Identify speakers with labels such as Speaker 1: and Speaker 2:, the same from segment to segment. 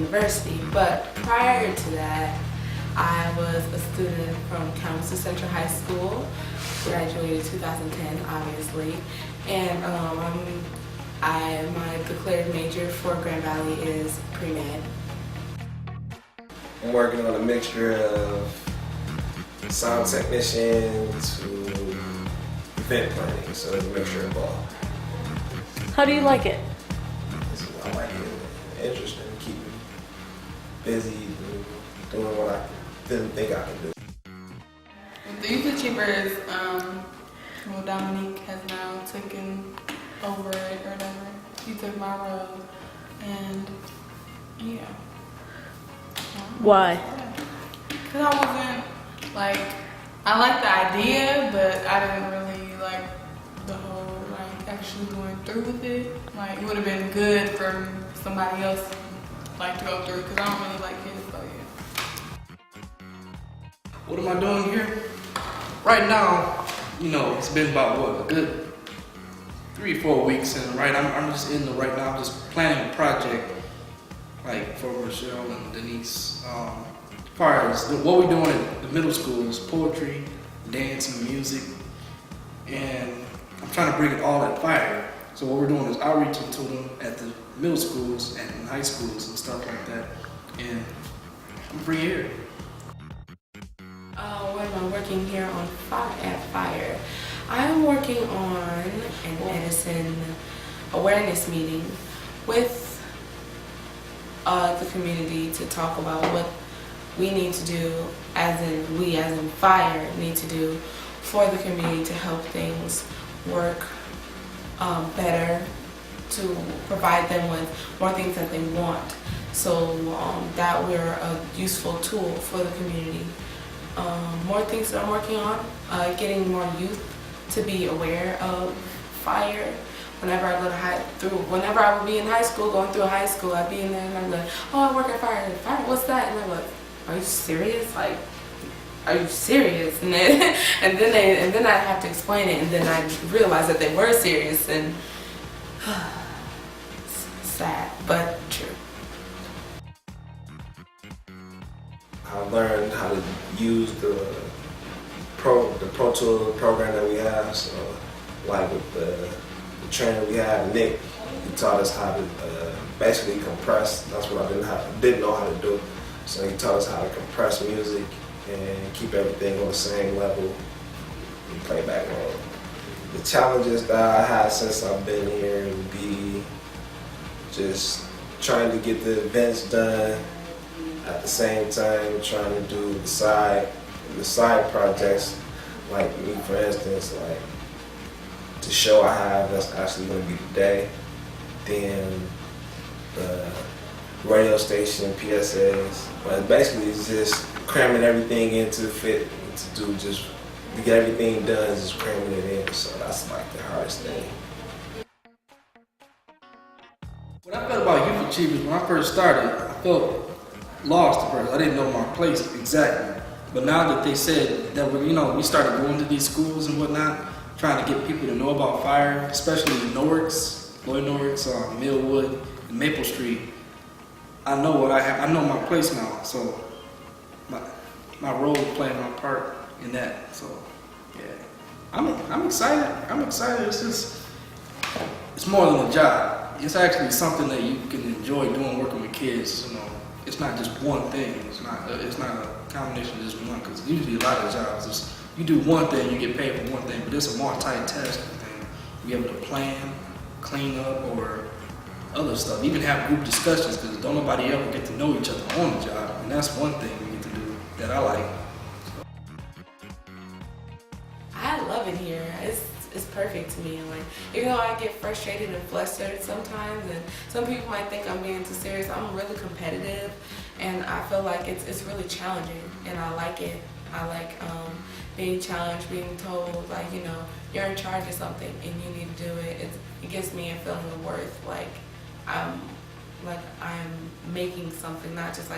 Speaker 1: University. But prior to that, I was a student from Kalamazoo Central High School, graduated 2010, obviously, and my declared major for Grand Valley is pre-med.
Speaker 2: I'm working on a mixture of sound technician to event planning, so there's a mixture of all.
Speaker 3: How do you like it?
Speaker 2: I like it. Interesting, keep me busy, doing what I didn't think I could do.
Speaker 4: With the Youth Achievers, Dominique has now taken over it or whatever. He took my role, and yeah.
Speaker 3: Why?
Speaker 4: Because I wasn't, I liked the idea, but I didn't really like the whole, actually going through with it. It would have been good for somebody else, to go through, because I don't really like it, so yeah.
Speaker 5: What am I doing here? Right now, it's been about a good 3-4 weeks, and I'm just in the right now. I'm just planning a project, for Rochelle and Denise. As far as what we're doing at the middle school is poetry, dance, and music, and I'm trying to bring it all at Fire. So what we're doing is outreaching to them at the middle schools and high schools and stuff like that, and I'm free here.
Speaker 1: What am I working here at Fire? I'm working on an Edison awareness meeting with the community to talk about what we need to do, we as in Fire need to do for the community to help things work better, to provide them with more things that they want, so that we're a useful tool for the community. More things that I'm working on, getting more youth to be aware of Fire. Whenever I would be in high school, going through high school, I'd be in there and I'd be like, oh, I work at Fire. Fire, what's that? And I'm like, are you serious? Are you serious? And then I'd have to explain it, and then I'd realize that they were serious, and sad, but true.
Speaker 2: I learned how to use the Pro Tool program that we have. So, with the trainer we have, Nick, he taught us how to basically compress. That's what I didn't know how to do. So he taught us how to compress music and keep everything on the same level in playback mode. The challenges that I had since I've been here would be just trying to get the events done at the same time, trying to do the side projects, like me, for instance, the show I have that's actually going to be today, then the radio station, PSAs, but basically it's just cramming everything in to fit, to get everything done, is just cramming it in, so that's the hardest thing.
Speaker 5: What I felt about Youth Achievers when I first started, I felt lost at first. I didn't know my place exactly. But now that they said that we started going to these schools and whatnot, trying to get people to know about Fire, especially the Norwicks, Lloyd Norwicks, Millwood, and Maple Street. I know I know my place now. So my role playing my part in that. So yeah, I'm excited. It's more than a job. It's actually something that you can enjoy doing, working with kids. It's not just one thing. It's not a combination of just one, because usually a lot of jobs, you do one thing, you get paid for one thing, but it's a multi-task thing. Be able to plan, clean up, or other stuff. Even have group discussions, because don't nobody ever get to know each other on the job, and that's one thing we get to do that I like.
Speaker 1: I love it here. It's perfect to me. Even though I get frustrated and flustered sometimes, and some people might think I'm being too serious, I'm really competitive, and I feel like it's really challenging, and I like it. I like being challenged, being told you're in charge of something and you need to do it. It gives me a feeling of worth. I'm making something, not just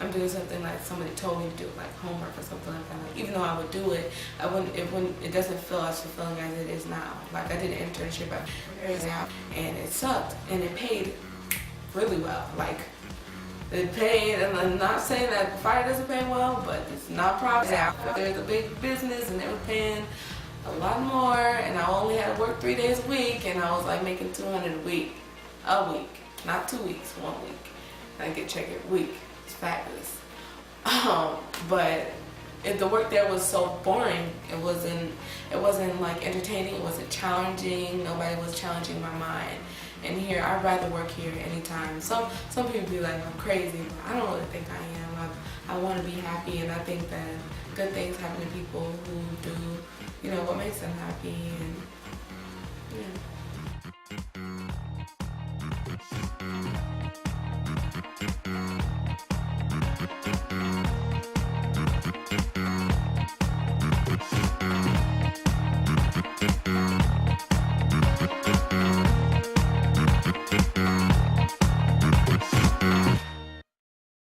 Speaker 1: I'm doing something somebody told me to do, homework or something like that. Even though I would do it, it doesn't feel as fulfilling as it is now. I did an internship at and it sucked, and it paid really well. They pay, and I'm not saying that fire doesn't pay well, but it's not profitable. There's a big business, and they were paying a lot more, and I only had to work 3 days a week, and I was like making $200 a week, not 2 weeks, 1 week. And I get checked every week. It's fabulous. But the work there was so boring. It wasn't like entertaining. It wasn't challenging. Nobody was challenging my mind. And here, I'd rather work here anytime. Some people be like, I'm crazy, but I don't really think I am. I want to be happy, and I think that good things happen to people who do, what makes them happy. And yeah.